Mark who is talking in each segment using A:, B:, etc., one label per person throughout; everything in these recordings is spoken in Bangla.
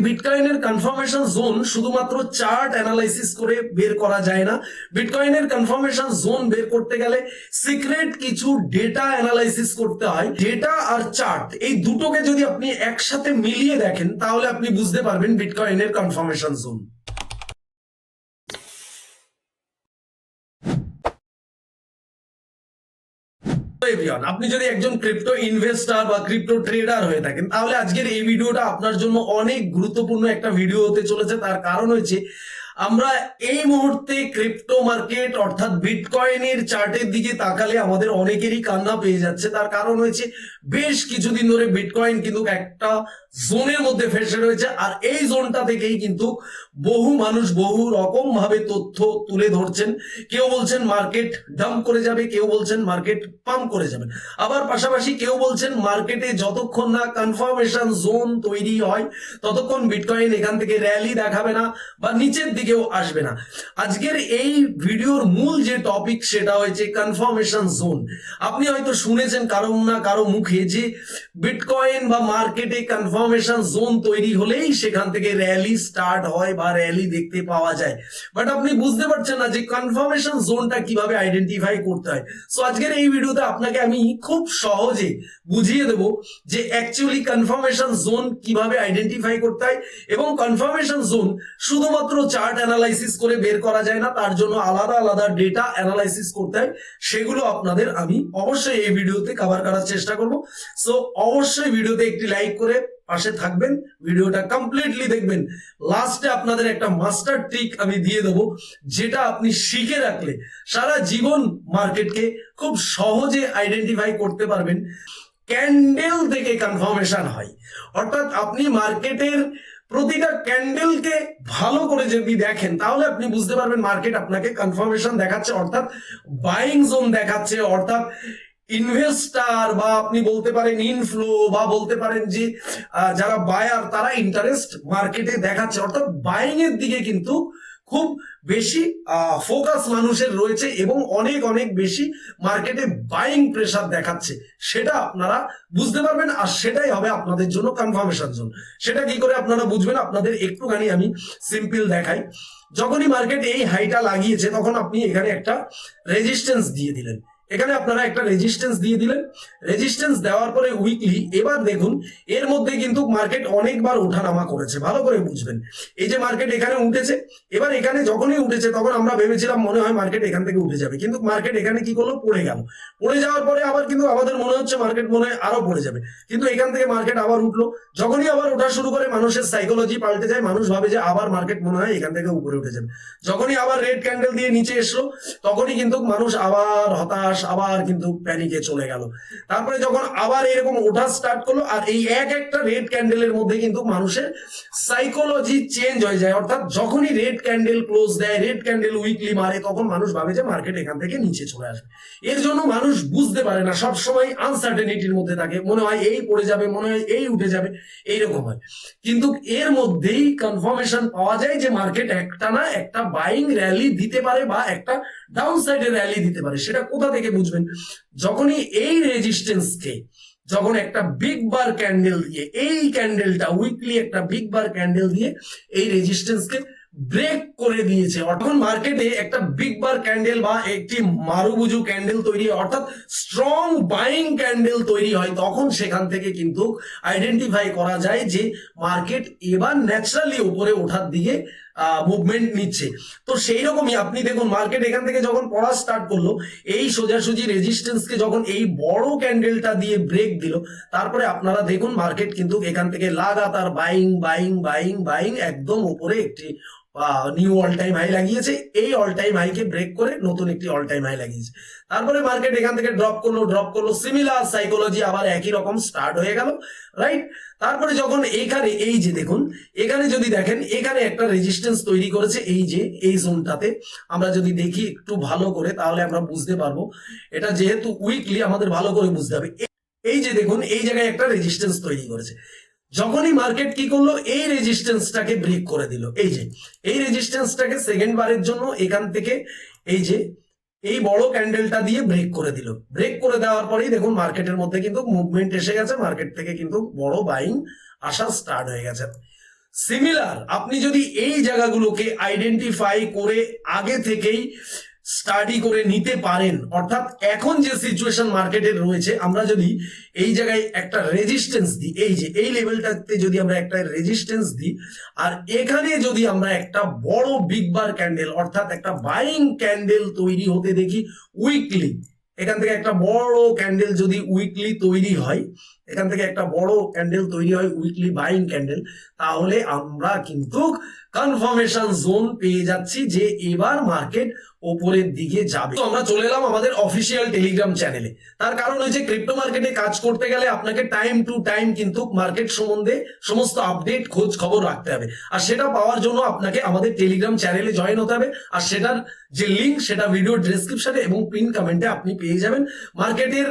A: বিটকয়েনের কনফার্মেশন জোন শুধুমাত্র চার্ট অ্যানালাইসিস করে বের করা যায় না। বিটকয়েনের কনফার্মেশন জোন বের করতে গেলে সিক্রেট কিছু ডেটা অ্যানালাইসিস করতে হয়। ডেটা আর চার্ট এই দুটোকে যদি আপনি একসাথে মিলিয়ে দেখেন তাহলে আপনি বুঝতে পারবেন বিটকয়েনের কনফার্মেশন জোন। আপনি যদি একজন ক্রিপ্টো ইনভেস্টর বা ক্রিপ্টো ট্রেডার হয়ে থাকেন তাহলে আজকের এই ভিডিওটা আপনার জন্য অনেক গুরুত্বপূর্ণ একটা ভিডিও হতে চলেছে। তার কারণ হচ্ছে আমরা এই মুহূর্তে ক্রিপ্টো মার্কেট অর্থাৎ বিটকয়েনের চার্টের দিকে তাকালে আমাদের অনেকেরই কান্না পেয়ে যাচ্ছে। তার কারণ হয়েছে বেশ কিছুদিন ধরে বিটকয়েন কিন্তু একটা জোনের মধ্যে ফেসে রয়েছে, আর এই জোনটা থেকেই কিন্তু বহু মানুষ বহু রকম ভাবে তথ্য তুলে ধরছেন। কেউ বলছেন মার্কেট ডাম্প করে যাবে, কেউ বলছেন মার্কেট পাম্প করে যাবে, আবার পাশাপাশি কেউ বলছেন মার্কেটে যতক্ষণ না কনফার্মেশন জোন তৈরি হয় ততক্ষণ বিটকয়েন এখান থেকে র্যালি দেখাবে না বা নিচের দিকেও আসবে না। আজকের এই ভিডিওর মূল যে টপিক সেটা হয়েছে কনফার্মেশন জোন। আপনি হয়তো শুনেছেন কারো না কারো মুখে যে বিটকয়েন বা মার্কেটে কনফার্মেশন জোন তৈরি হলেই সেখান থেকে র্যালি স্টার্ট হয় বা র্যালি দেখতে পাওয়া যায়, বাট আপনি বুঝতে পারছেন না যে কনফার্মেশন জোনটা কিভাবে আইডেন্টিফাই করতে হয়। সো আজকের এই ভিডিওতে আপনাকে আমি খুব সহজে বুঝিয়ে দেব যে অ্যাকচুয়ালি কনফার্মেশন জোন কিভাবে আইডেন্টিফাই করতে হয়, এবং কনফার্মেশন জোন শুধুমাত্র চার্ট অ্যানালাইসিস করে বের করা যায় না, তার জন্য আলাদা আলাদা ডেটা অ্যানালাইসিস করতে হয়। সেগুলো আপনাদের আমি অবশ্যই এই ভিডিওতে কভার করার চেষ্টা করব। সো অবশ্যই ভিডিওতে একটি লাইক করে পাশে থাকবেন, ভিডিওটা কমপ্লিটলি দেখবেন। লাস্টে আপনাদের একটা মাস্টার ট্রিক আমি দিয়ে দেবো, যেটা আপনি শিখে রাখলে সারা জীবন মার্কেটকে খুব সহজে আইডেন্টিফাই করতে পারবেন। ক্যান্ডেল থেকে কনফার্মেশন হয়, অর্থাৎ আপনি মার্কেটের প্রতিটা ক্যান্ডেলকে ভালো করে যদি দেখেন তাহলে আপনি বুঝতে পারবেন মার্কেট আপনাকে কনফার্মেশন দেখাচ্ছে, অর্থাৎ বাইং জোন দেখাচ্ছে, অর্থাৎ ইনভেস্টার বা আপনি বলতে পারেন ইনফ্লো বা বলতে পারেন যে যারা বায়ার তারা ইন্টারেস্ট মার্কেটে দেখাচ্ছে, অর্থাৎ বাইং এর দিকে কিন্তু খুব বেশি ফোকাস মানুষের রয়েছে এবং অনেক অনেক বেশি মার্কেটে বাইং প্রেসার দেখাচ্ছে। সেটা আপনারা বুঝতে পারবেন, আর সেটাই হবে আপনাদের জন্য কনফার্মেশন জোন। সেটা কি করে আপনারা বুঝবেন আপনাদের একটুখানি আমি সিম্পল দেখাই। যখনই মার্কেট এই হাইটা লাগিয়েছে তখন আপনি এখানে একটা রেজিস্ট্যান্স দিয়ে দিলেন, এখানে আপনারা একটা রেজিস্ট্যান্স দিয়ে দিলেন। রেজিস্ট্যান্স দেওয়ার পরে উইকলি এবার দেখুন এর মধ্যে কিন্তু মার্কেট অনেকবার ওঠানামা করেছে, ভালো করে বুঝবেন। এই যে মার্কেট এখানে উঠেছে, এবার এখানে যখনই উঠেছে তখন আমরা ভেবেছিলাম মনে হয় মার্কেট এখান থেকে উঠে যাবে, কিন্তু মার্কেট এখানে কি করলো, পড়ে গেল। পড়ে যাওয়ার পরে আবার কিন্তু আমাদের মনে হচ্ছে মার্কেট মনে হয় আরো পড়ে যাবে, কিন্তু এখান থেকে মার্কেট আবার উঠলো। যখনই আবার ওঠা শুরু করে মানুষের সাইকোলজি পাল্টে যায়, মানুষ ভাবে যে আবার মার্কেট মনে হয় এখান থেকে উপরে উঠে যাবে। যখনই আবার রেড ক্যান্ডেল দিয়ে নিচে এসলো তখনই কিন্তু মানুষ আবার হতাশ, আবার কিন্তু প্যানিকে চলে গেল। তারপরে যখন আবার এরকম ওঠা স্টার্ট করলো, আর এই এক একটা রেড ক্যান্ডেলের মধ্যে কিন্তু মানুষের সাইকোলজি চেঞ্জ হয়ে যায়, অর্থাৎ যখনই রেড ক্যান্ডেল ক্লোজ দেয়, রেড ক্যান্ডেল উইকলি মারে, তখন মানুষ ভাবে যে মার্কেট এখান থেকে নিচে চলে আসবে। এর জন্য মানুষ বুঝতে পারে না, সবসময় আনসার্টেনিটির মধ্যে থাকে, মনে হয় এই পড়ে যাবে, মনে হয় এই উঠে যাবে, এইরকম হয়। কিন্তু এর মধ্যেই কনফার্মেশন পাওয়া যায় যে মার্কেট একটা না একটা বাইং র্যালি দিতে পারে বা একটা ডাউন সাইডে র্যালি দিতে পারে। সেটা কোথা থেকে বুঝবেন, যখনই এই রেজিস্ট্যান্সকে যখন একটা বিগ বার ক্যান্ডেল দিয়ে, এই ক্যান্ডেলটা উইকলি একটা বিগ বার ক্যান্ডেল দিয়ে এই রেজিস্ট্যান্সকে ব্রেক করে দিয়েছে, তখন মার্কেটে একটা বিগ বার ক্যান্ডেল বা একটি মারুবুজু ক্যান্ডেল তৈরি হয়, অর্থাৎ স্ট্রং বাইং ক্যান্ডেল তৈরি হয়, তখন সেখান থেকে কিন্তু আইডেন্টিফাই করা যায় যে মার্কেট এবার ন্যাচারালি উপরে ওঠার দিকে মুভমেন্ট নিচ্ছে। তো সেই রকমই আপনি দেখুন মার্কেট এখান থেকে যখন পড়া স্টার্ট করলো, এই সোজাসুজি রেজিস্ট্যান্সকে যখন এই বড় ক্যান্ডেলটা দিয়ে ব্রেক দিল, তারপরে আপনারা দেখুন মার্কেট কিন্তু এখান থেকে লাগাতার বাইং বাইং বাইং বাইং একদম উপরে একটি নিউ অল টাইম হাই লাগিয়েছে। এই অল টাইম হাইকে ব্রেক করে নতুন একটি অল টাইম হাই লাগিয়েছে। তারপরে মার্কেট এখান থেকে ড্রপ করলো, সিমিলার সাইকোলজি আবার একই রকম স্টার্ট হয়ে গেল, রাইট। তারপরে যখন এইখানে এই যে দেখুন, এখানে যদি দেখেন এখানে একটা রেজিস্ট্যান্স তৈরি করেছে, এই যে এই জোনটাতে আমরা যদি দেখি একটু ভালো করে তাহলে আমরা বুঝতে পারবো। এটা যেহেতু উইকলি আমাদের ভালো করে বুঝতে হবে। এই যে দেখুন এই জায়গায় একটা রেজিস্ট্যান্স তৈরি করেছে, যখনই মার্কেট কি করলো এই রেজিস্ট্যান্সটাকে ব্রেক করে দিল, এই যে এই রেজিস্ট্যান্সটাকে সেকেন্ড বারের জন্য এখান থেকে এই যে এই বড় ক্যান্ডেলটা দিয়ে ব্রেক করে দিল। ব্রেক করে দেওয়ার পরেই দেখুন মার্কেটের মধ্যে কিন্তু মুভমেন্ট এসে গেছে, মার্কেট থেকে কিন্তু বড় বাইং আসা স্টার্ট হয়ে গেছে। সিমিলার আপনি যদি এই জায়গাগুলোকে আইডেন্টিফাই করে আগে থেকেই স্টাডি করে নিতে পারেন, অর্থাৎ এখন যে সিচুয়েশন মার্কেটের রয়েছে, আমরা যদি এই জায়গায় একটা রেজিস্ট্যান্স দিই, এই যে এই লেভেলটাতে যদি আমরা একটা রেজিস্ট্যান্স দিই, আর এখানে যদি আমরা একটা বড় বিগ বার ক্যান্ডেল অর্থাৎ একটা বাইং ক্যান্ডেল তৈরি হতে দেখি উইকলি, এখান থেকে একটা বড় ক্যান্ডেল যদি উইকলি তৈরি হয়, এখান থেকে একটা বড় ক্যান্ডেল তৈরি হয় উইকলি বাইং ক্যান্ডেল, তাহলে আমরা কিন্তু কনফার্মেশন জোন পেয়ে যাচ্ছি যে এবার মার্কেট ওপরের দিকে যাবে। তো আমরা চলে এলাম আমাদের অফিসিয়াল টেলিগ্রাম চ্যানেলে। তার কারণ হচ্ছে ক্রিপ্টো মার্কেটে কাজ করতে গেলে আপনাকে টাইম টু টাইম কিন্তু মার্কেট সম্বন্ধে সমস্ত আপডেট খোঁজ খবর রাখতে হবে, আর সেটা পাওয়ার জন্য আপনাকে আমাদের টেলিগ্রাম চ্যানেলে জয়েন হতে হবে। আর সেটার যে লিঙ্ক সেটা ভিডিও ডেসক্রিপশনে এবং পিন কমেন্টে আপনি পেয়ে যাবেন। মার্কেটের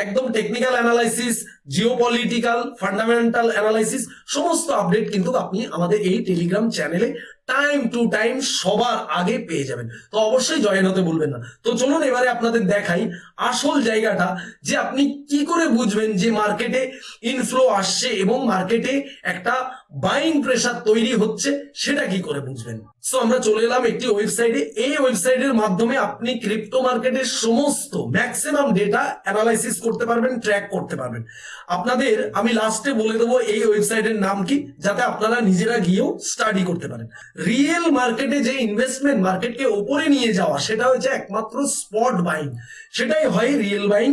A: একদম technical analysis, geopolitical, fundamental analysis সমস্ত আপডেট কিন্তু আপনি আমাদের এই টেলিগ্রাম চ্যানেলে টাইম টু টাইম সবার আগে পেয়ে যাবেন। তো অবশ্যই জয়েন হতে ভুলবেন না। তো চলুন এবারে আপনাদের দেখাই আসল জায়গাটা, যে আপনি কি করে বুঝবেন যে মার্কেটে ইনফ্লো আসছে এবং মার্কেটে একটা বাইং প্রেসার তৈরি হচ্ছে, সেটা কি করে বুঝবেন। সো আমরা চলে এলাম একটি ওয়েবসাইটে। এই ওয়েবসাইটের মাধ্যমে আপনি ক্রিপ্টো মার্কেটের সমস্ত ম্যাক্সিমাম ডেটা অ্যানালাইসিস করতে পারবেন, ট্র্যাক করতে পারবেন। আপনাদের আমি লাস্টে বলে দেবো এই ওয়েবসাইটের নাম কি, যাতে আপনারা নিজেরা গিয়েও স্টাডি করতে পারেন। রিয়েল মার্কেটে যে ইনভেস্টমেন্ট মার্কেটকে ওপরে নিয়ে যাওয়া, সেটা হচ্ছে একমাত্র স্পট বাইং, সেটাই হয় রিয়েল বাইং।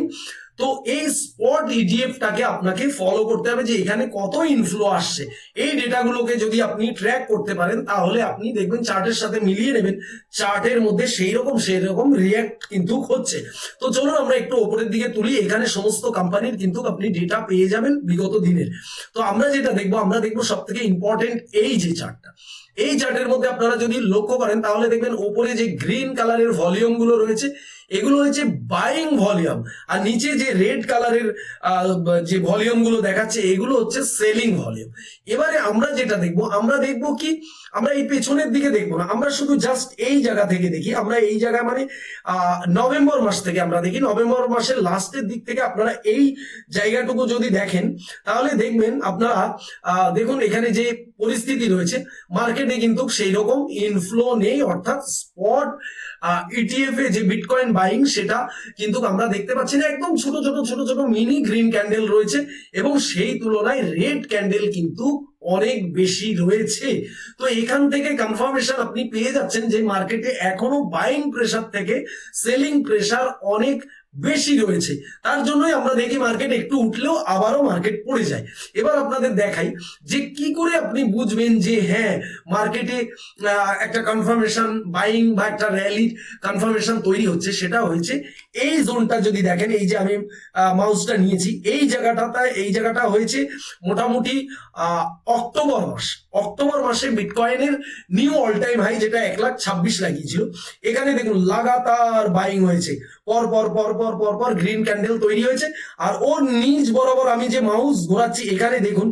A: তো এই স্পট ইটিএফটাকে আপনাকে ফলো করতে হবে যে এখানে কত ইনফ্লো আসছে। এই ডেটাগুলোকে যদি আপনি ট্র্যাক করতে পারেন, তাহলে আপনি দেখবেন চার্টের সাথে মিলিয়ে নেবেন, চার্টের মধ্যে সেই রকম রিয়াক্ট কিন্তু হচ্ছে। তো চলুন আমরা একটু ওপরের দিকে তুলি। এখানে সমস্ত কোম্পানির কিন্তু আপনি ডেটা পেয়ে যাবেন বিগত দিনের। তো আমরা যেটা দেখবো, আমরা দেখবো সব থেকে ইম্পর্টেন্ট এই যে চার্টটা। এই চার্টের মধ্যে আপনারা যদি লক্ষ্য করেন, তাহলে দেখবেন ওপরে যে গ্রিন কালারের ভলিউম গুলো রয়েছে, এগুলো হচ্ছে বাইং ভলিউম, আর নিচে যে রেড কালারের যে ভলিউম গুলো দেখাচ্ছে, এগুলো হচ্ছে সেলিং ভলিউম। এবারে আমরা যেটা দেখবো, আমরা দেখবো কি, আমরা এই পেছনের দিকে দেখবো না, আমরা শুধু জাস্ট এই জায়গা থেকে দেখি। আমরা এই জায়গা মানে নভেম্বর মাস থেকে আমরা দেখি। নভেম্বর মাসের লাস্টের দিক থেকে আপনারা এই জায়গাটুকু যদি দেখেন, তাহলে দেখবেন আপনারা দেখুন এখানে যে পরিস্থিতি রয়েছে, মার্কেটে কিন্তু সেই রকম ইনফ্লো নেই, অর্থাৎ স্পট ইটিএফ এ যে বিটকয়েন বাইং, সেটা কিন্তু আমরা দেখতে পাচ্ছি না। একদম ছোট ছোট মিনি গ্রিন ক্যান্ডেল রয়েছে, এবং সেই তুলনায় রেড ক্যান্ডেল কিন্তু অনেক বেশি রয়েছে। তো এখান থেকে কনফার্মেশন আপনি পেয়ে যাচ্ছেন যে মার্কেটে এখনো বাইং প্রেসার থেকে সেলিং প্রেসার অনেক বেশি রয়েছে। তার জন্যই আমরা দেখি মার্কেট একটু উঠলেও আবারও মার্কেট পড়ে যায়। এবার আপনাদের দেখাই যে কি করে আপনি বুঝবেন যে হ্যাঁ মার্কেটে একটা কনফার্মেশন বাইং বা একটা র্যালির কনফার্মেশন তৈরি হচ্ছে। সেটা হয়েছে এই জোনটা যদি দেখেন, এই যে আমি মাউসটা নিয়েছি, এই জায়গাটা হয়েছে মোটামুটি অক্টোবর মাসে বিটকয়েনের নিউ অল টাইম হাই, যেটা 1,26,000 লাগিয়েছিল। এখানে দেখুন লাগাতার বাইং হয়েছে, পর গ্রিন ক্যান্ডেল তৈরি হয়েছে, আর ওর নিচ বরাবর আমি যে মাউস ঘোরাচ্ছি, এখানে দেখুন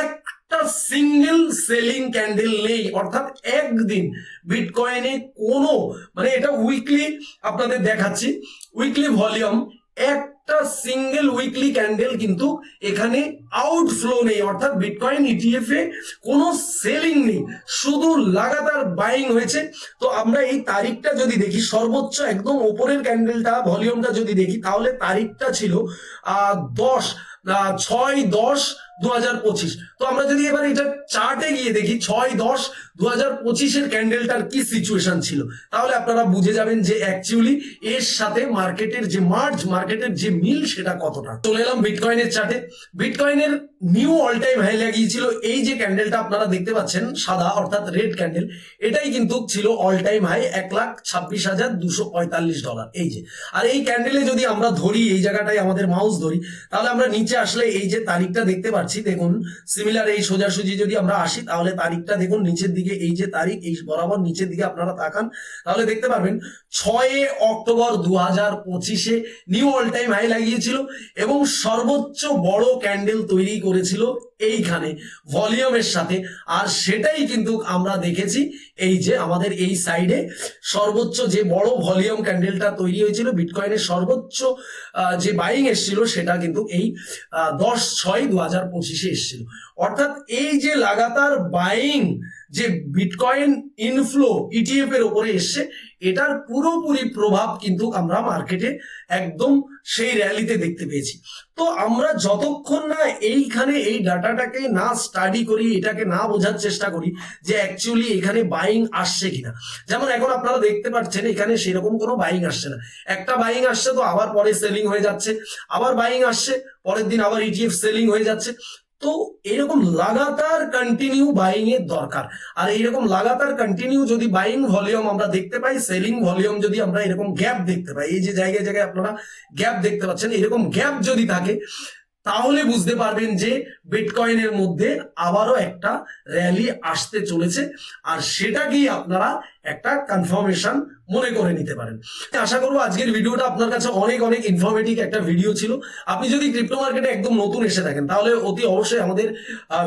A: একটা সিঙ্গেল সেলিং ক্যান্ডেল নেই। অর্থাৎ একদিন বিটকয়েনে কোনো, মানে এটা উইকলি আপনাদের দেখাচ্ছি, উইকলি ভলিউম, একটা সিঙ্গেল উইকলি ক্যান্ডেল কিন্তু এখানে আউটফ্লো নেই, অর্থাৎ বিটকয়েন ইটিএফ এ কোনো সেলিং নেই, শুধু লাগাতার বাইং হয়েছে। তো আমরা এই তারিখটা যদি দেখি, সর্বোচ্চ একদম ওপরের ক্যান্ডেলটা ভলিউমটা যদি দেখি, তাহলে তারিখটা ছিল 6/10/2025। তো আমরা যদি এবার এটা চার্টে গিয়ে দেখি 6/10/2025 ক্যান্ডেলটার কি সিচুয়েশন ছিল, তাহলে আপনারা বুঝে যাবেন যে অ্যাকচুয়ালি এর সাথে মার্কেটের যে মার্কেটের যে মিল সেটা কতটা। চলে এলাম বিটকয়েনের চার্টে। বিটকয়েনের নিউ অল টাইম হাই লাগিয়েছিল এই যে ক্যান্ডেলটা আপনারা দেখতে পাচ্ছেন সাদা, অর্থাৎ রেড ক্যান্ডেল, এটাই কিন্তু ছিল অল টাইম হাই, $1,26,245। এই যে, আর এই ক্যান্ডেলে যদি আমরা ধরি, এই জায়গাটায় আমাদের মাউস ধরি, তাহলে আমরা নিচে আসলে এই যে তারিখটা দেখতে পাচ্ছি, দেখুন সিমিলার এই সোজাসুজি যদি আমরা আসি, তাহলে তারিখটা দেখুন নিচের দিকে, এই যে তারিখ, এই বরাবর নিচের দিকে আপনারা তাকান, তাহলে দেখতে পারবেন 6 October 2025 new all time high লাগিয়েছিল এবং সর্বোচ্চ বড় ক্যান্ডেল তৈরি করেছিল এইখানে ভলিউমের সাথে। আর সেটাই কিন্তু আমরা দেখেছি এই যে আমাদের এই সাইডে সর্বোচ্চ যে বড় ভলিউম ক্যান্ডেলটা তৈরি হয়েছিল, বিটকয়েনের সর্বোচ্চ যে বাইং এসেছিল সেটা কিন্তু এই 10/6/2025 এসেছিল। অর্থাৎ এই যে লাগাতার বাইং যে বিটকয়েন ইনফ্লো ইটিএফ এর উপরে এসছে, এটার পুরোপুরি প্রভাব কিন্তু আমরা মার্কেটে একদম সেই র্যালিতে দেখতে পেয়েছি। তো আমরা যতক্ষণ না এইখানে এই ডাটাটাকে না স্টাডি করি, এটাকে না বোঝার চেষ্টা করি যে অ্যাকচুয়ালি এখানে বাইং আসছে কিনা, যেমন এখন আপনারা দেখতে পাচ্ছেন এখানে সেরকম কোনো বাইং আসছে না। একটা বাইং আসছে তো আবার পরে সেলিং হয়ে যাচ্ছে, আবার বাইং আসছে পরের দিন আবার ইটিএফ সেলিং হয়ে যাচ্ছে। তো এরকম লাগাতার কন্টিনিউ বাইং এর দরকার। আর এইরকম লাগাতার কন্টিনিউ যদি বাইং ভলিউম আমরা দেখতে পাই, সেলিং ভলিউম যদি আমরা এরকম গ্যাপ দেখতে পাই, এই যে জায়গায় জায়গায় আপনারা গ্যাপ দেখতে পাচ্ছেন, এরকম গ্যাপ যদি থাকে তাহলে বুঝতে পারবেন যে বিটকয়েনের মধ্যে আবারও একটা র্যালি আসতে চলেছে। আর সেটাকেই আপনারা একটা কনফার্মেশন মনে করে নিতে পারেন। আশা করবো আজকের ভিডিওটা আপনার কাছে অনেক অনেক ইনফরমেটিভ একটা ভিডিও ছিল। আপনি যদি ক্রিপ্টো মার্কেটে একদম নতুন এসে থাকেন তাহলে অতি অবশ্যই আমাদের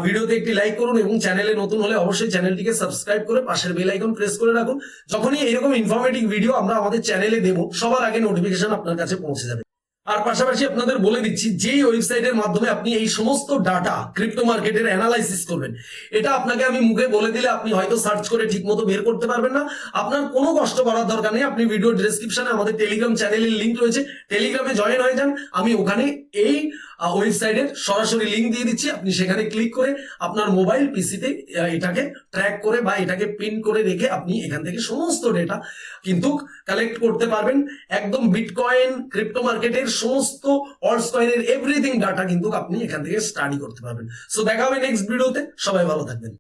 A: ভিডিওতে একটি লাইক করুন এবং চ্যানেলে নতুন হলে অবশ্যই চ্যানেলটিকে সাবস্ক্রাইব করে পাশের বেল আইকন প্রেস করে রাখুন। যখনই এরকম ইনফরমেটিভ ভিডিও আমরা আমাদের চ্যানেলে দেবো সবার আগে নোটিফিকেশন আপনার কাছে পৌঁছে যাবে। আর পাশাপাশি আপনাদের বলে দিচ্ছি, যেই ওয়েবসাইটের মাধ্যমে আপনি এই সমস্ত ডাটা ক্রিপ্টো মার্কেটের অ্যানালাইসিস করবেন, এটা আপনাকে আমি মুখে বলে দিলে আপনি হয়তো সার্চ করে ঠিক মতো বের করতে পারবেন না। আপনার কোনো কষ্ট করার দরকার নেই। আপনি ভিডিও ডেসক্রিপশনে আমাদের টেলিগ্রাম চ্যানেলের লিঙ্ক রয়েছে, টেলিগ্রামে জয়েন হয়ে যান। আমি ওখানে এই ওয়েবসাইটের সরাসরি লিঙ্ক দিয়ে দিচ্ছি। আপনি সেখানে ক্লিক করে আপনার মোবাইল পিসিতে এটাকে ট্র্যাক করে বা এটাকে পিন করে রেখে আপনি এখান থেকে সমস্ত ডেটা কিন্তু কালেক্ট করতে পারবেন। একদম বিটকয়েন ক্রিপ্টো মার্কেটের সমস্ত অল্টস কয়েনের এভরিথিং ডাটা কিন্তু আপনি এখান থেকে স্টাডি করতে পারবেন। সো দেখা হবে নেক্সট ভিডিওতে। সবাই ভালো থাকবেন।